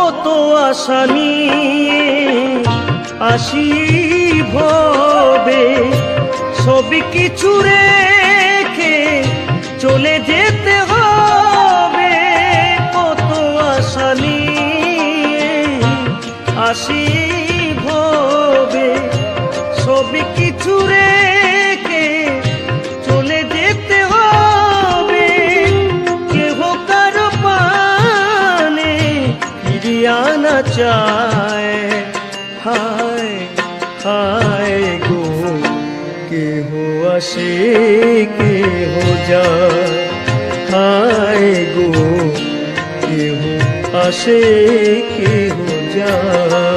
কত আশা নিয়ে আসি ভবে, সবই কিছু রেখে চলে যেতে হবে। কত আশা নিয়ে আসি ভবে, সবই কিছু রেখে চলে যেতে হবে। কেহ কারো পানে ফিরিয়ে আনা চায়, হায় হায় গো কেহ আসে কেহ যায়, হায় গো কেহ আসে কেহ যায়।